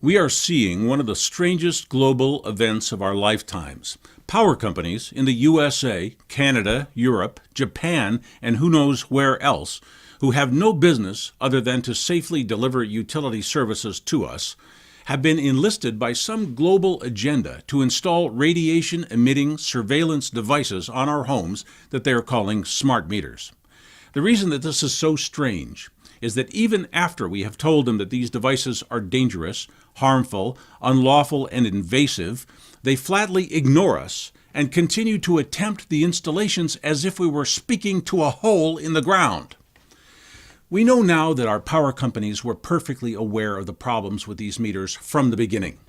We are seeing one of the strangest global events of our lifetimes. Power companies in the USA, Canada, Europe, Japan, and who knows where else, who have no business other than to safely deliver utility services to us, have been enlisted by some global agenda to install radiation-emitting surveillance devices on our homes that they are calling smart meters. The reason that this is so strange is that even after we have told them that these devices are dangerous, harmful, unlawful, and invasive, they flatly ignore us and continue to attempt the installations as if we were speaking to a hole in the ground. We know now that our power companies were perfectly aware of the problems with these meters from the beginning,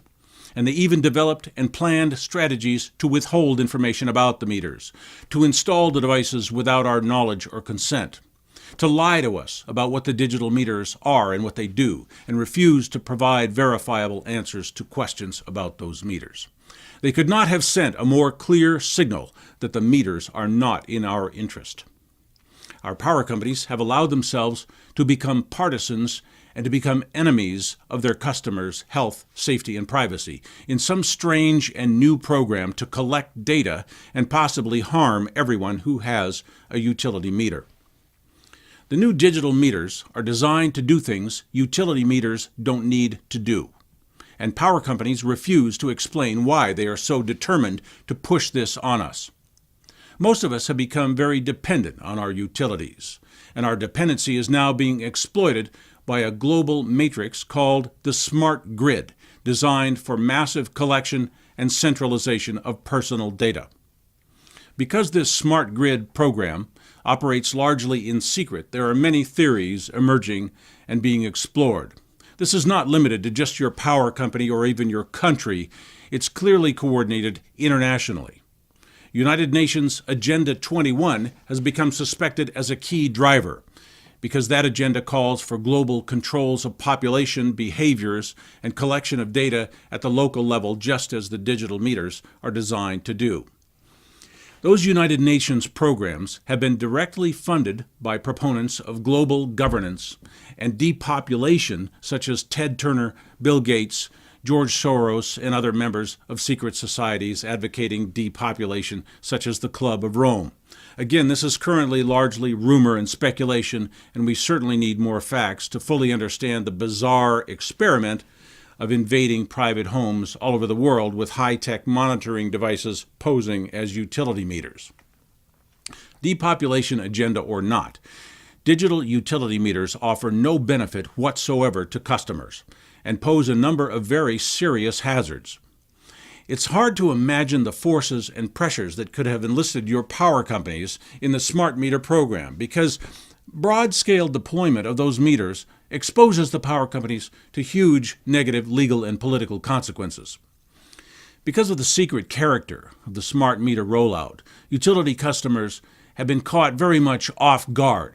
and they even developed and planned strategies to withhold information about the meters, to install the devices without our knowledge or consent, to lie to us about what the digital meters are and what they do, and refuse to provide verifiable answers to questions about those meters. They could not have sent a more clear signal that the meters are not in our interest. Our power companies have allowed themselves to become partisans and to become enemies of their customers' health, safety, and privacy in some strange and new program to collect data and possibly harm everyone who has a utility meter. The new digital meters are designed to do things utility meters don't need to do, and power companies refuse to explain why they are so determined to push this on us. Most of us have become very dependent on our utilities, and our dependency is now being exploited by a global matrix called the smart grid, designed for massive collection and centralization of personal data. Because this smart grid program operates largely in secret, there are many theories emerging and being explored. This is not limited to just your power company or even your country. It's clearly coordinated internationally. United Nations Agenda 21 has become suspected as a key driver because that agenda calls for global controls of population behaviors and collection of data at the local level, just as the digital meters are designed to do. Those United Nations programs have been directly funded by proponents of global governance and depopulation, such as Ted Turner, Bill Gates, George Soros, and other members of secret societies advocating depopulation, such as the Club of Rome. Again, this is currently largely rumor and speculation, and we certainly need more facts to fully understand the bizarre experiment of invading private homes all over the world with high-tech monitoring devices posing as utility meters. Depopulation agenda or not, digital utility meters offer no benefit whatsoever to customers and pose a number of very serious hazards. It's hard to imagine the forces and pressures that could have enlisted your power companies in the smart meter program because broad-scale deployment of those meters exposes the power companies to huge negative legal and political consequences. Because of the secret character of the smart meter rollout, utility customers have been caught very much off guard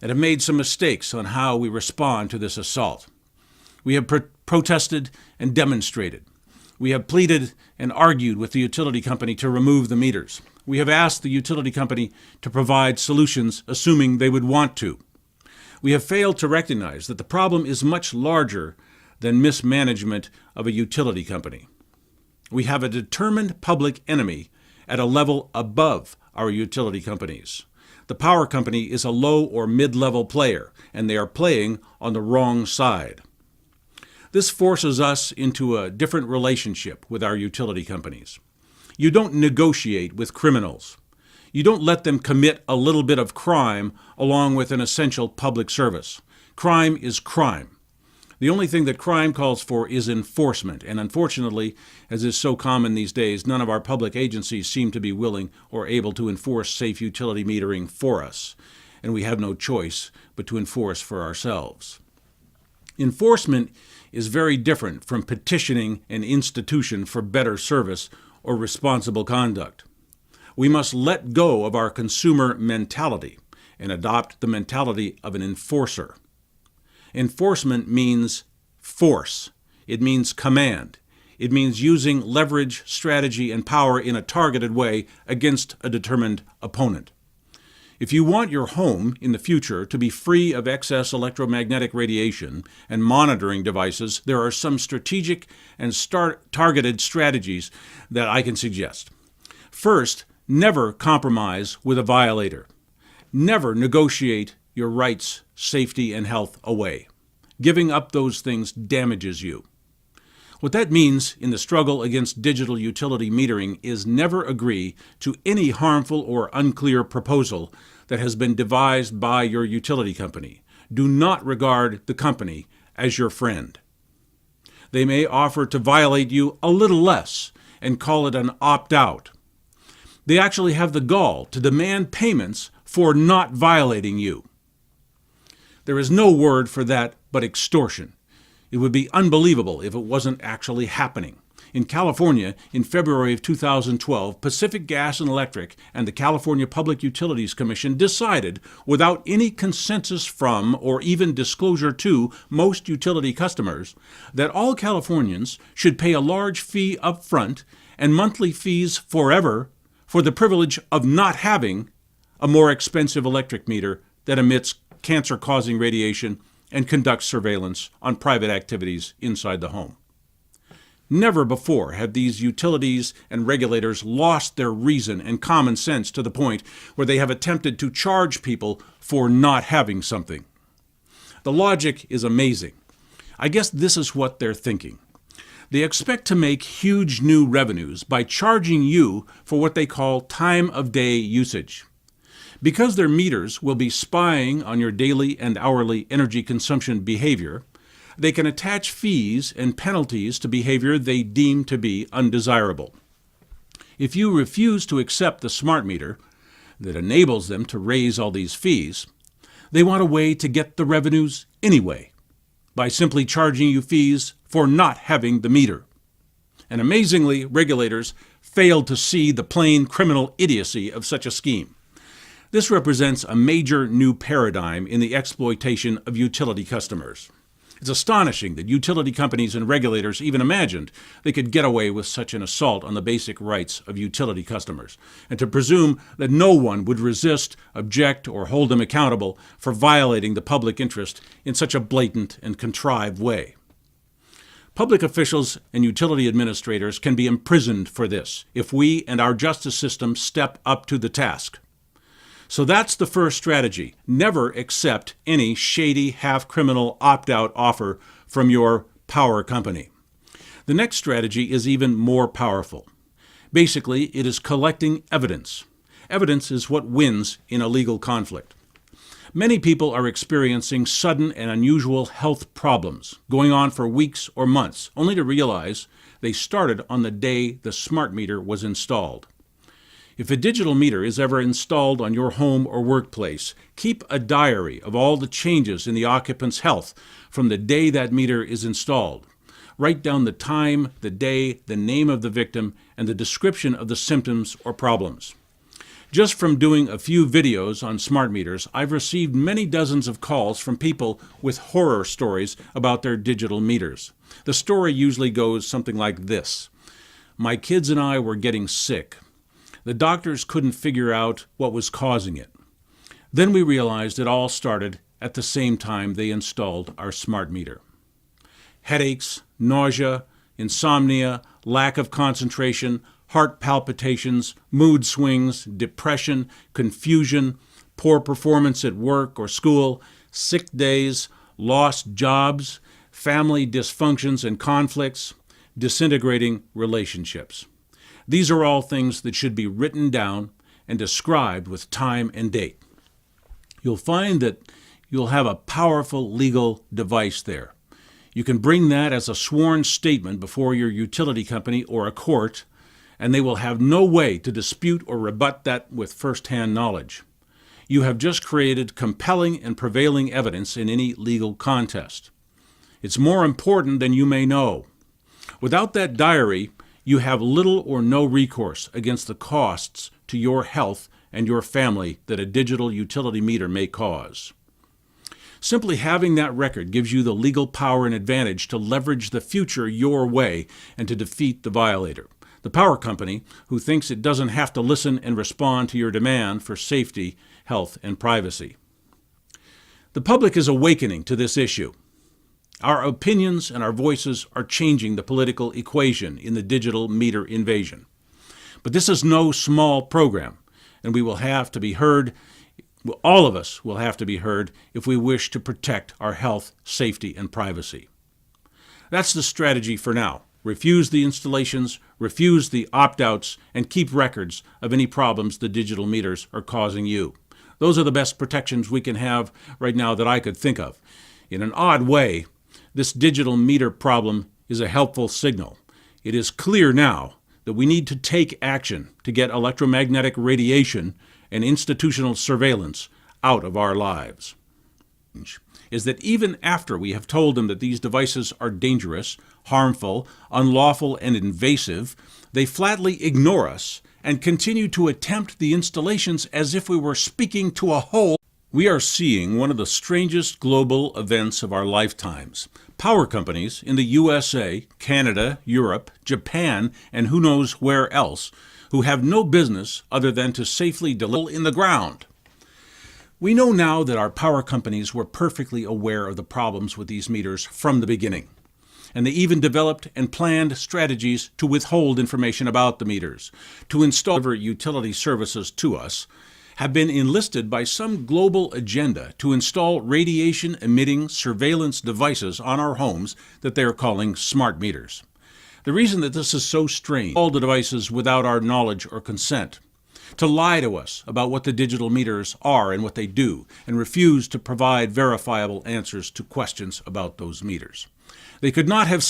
and have made some mistakes on how we respond to this assault. We have protested and demonstrated. We have pleaded and argued with the utility company to remove the meters. We have asked the utility company to provide solutions, assuming they would want to. We have failed to recognize that the problem is much larger than mismanagement of a utility company. We have a determined public enemy at a level above our utility companies. The power company is a low or mid-level player, and they are playing on the wrong side. This forces us into a different relationship with our utility companies. You don't negotiate with criminals. You don't let them commit a little bit of crime along with an essential public service. Crime is crime. The only thing that crime calls for is enforcement, and unfortunately, as is so common these days, none of our public agencies seem to be willing or able to enforce safe utility metering for us, and we have no choice but to enforce for ourselves. Enforcement is very different from petitioning an institution for better service or responsible conduct. We must let go of our consumer mentality and adopt the mentality of an enforcer. Enforcement means force. It means command. It means using leverage, strategy, and power in a targeted way against a determined opponent. If you want your home in the future to be free of excess electromagnetic radiation and monitoring devices, there are some strategic and targeted strategies that I can suggest. First, never compromise with a violator. Never negotiate your rights, safety, and health away. Giving up those things damages you. What that means in the struggle against digital utility metering is never agree to any harmful or unclear proposal that has been devised by your utility company. Do not regard the company as your friend. They may offer to violate you a little less and call it an opt-out. They actually have the gall to demand payments for not violating you. There is no word for that but extortion. It would be unbelievable if it wasn't actually happening. In California, in February of 2012, Pacific Gas and Electric and the California Public Utilities Commission decided, without any consensus from or even disclosure to most utility customers, that all Californians should pay a large fee up front and monthly fees forever for the privilege of not having a more expensive electric meter that emits cancer-causing radiation and conducts surveillance on private activities inside the home. Never before have these utilities and regulators lost their reason and common sense to the point where they have attempted to charge people for not having something. The logic is amazing. I guess this is what they're thinking. They expect to make huge new revenues by charging you for what they call time of day usage. Because their meters will be spying on your daily and hourly energy consumption behavior, they can attach fees and penalties to behavior they deem to be undesirable. If you refuse to accept the smart meter that enables them to raise all these fees, they want a way to get the revenues anyway, by simply charging you fees for not having the meter. And amazingly, regulators failed to see the plain criminal idiocy of such a scheme. This represents a major new paradigm in the exploitation of utility customers. It's astonishing that utility companies and regulators even imagined they could get away with such an assault on the basic rights of utility customers, and to presume that no one would resist, object, or hold them accountable for violating the public interest in such a blatant and contrived way. Public officials and utility administrators can be imprisoned for this if we and our justice system step up to the task. So that's the first strategy. Never accept any shady, half-criminal opt-out offer from your power company. The next strategy is even more powerful. Basically, it is collecting evidence. Evidence is what wins in a legal conflict. Many people are experiencing sudden and unusual health problems, going on for weeks or months, only to realize they started on the day the smart meter was installed. If a digital meter is ever installed on your home or workplace, keep a diary of all the changes in the occupant's health from the day that meter is installed. Write down the time, the day, the name of the victim, and the description of the symptoms or problems. Just from doing a few videos on smart meters, I've received many dozens of calls from people with horror stories about their digital meters. The story usually goes something like this. My kids and I were getting sick. The doctors couldn't figure out what was causing it. Then we realized it all started at the same time they installed our smart meter. Headaches, nausea, insomnia, lack of concentration, heart palpitations, mood swings, depression, confusion, poor performance at work or school, sick days, lost jobs, family dysfunctions and conflicts, disintegrating relationships. These are all things that should be written down and described with time and date. You'll find that you'll have a powerful legal device there. You can bring that as a sworn statement before your utility company or a court, and they will have no way to dispute or rebut that with first-hand knowledge. You have just created compelling and prevailing evidence in any legal contest. It's more important than you may know. Without that diary, you have little or no recourse against the costs to your health and your family that a digital utility meter may cause. Simply having that record gives you the legal power and advantage to leverage the future your way and to defeat the violator. the power company who thinks it doesn't have to listen and respond to your demand for safety, health, and privacy. The public is awakening to this issue. Our opinions and our voices are changing the political equation in the digital meter invasion. But this is no small program, and we will have to be heard. All of us will have to be heard if we wish to protect our health, safety, and privacy. That's the strategy for now. Refuse the installations, refuse the opt-outs, and keep records of any problems the digital meters are causing you. Those are the best protections we can have right now that I could think of. In an odd way, this digital meter problem is a helpful signal. It is clear now that we need to take action to get electromagnetic radiation and institutional surveillance out of our lives. Is that even after we have told them that these devices are dangerous, harmful, unlawful, and invasive, they flatly ignore us and continue to attempt the installations as if we were speaking to a hole. We are seeing one of the strangest global events of our lifetimes. Power companies in the USA, Canada, Europe, Japan, and who knows where else, who have no business other than to safely deliver in the ground. We know now that our power companies were perfectly aware of the problems with these meters from the beginning, and they even developed and planned strategies to withhold information about the meters, to install utility services to us, have been enlisted by some global agenda to install radiation-emitting surveillance devices on our homes that they are calling smart meters. The reason that this is so strange, all the devices without our knowledge or consent, to lie to us about what the digital meters are and what they do, and refuse to provide verifiable answers to questions about those meters. They could not have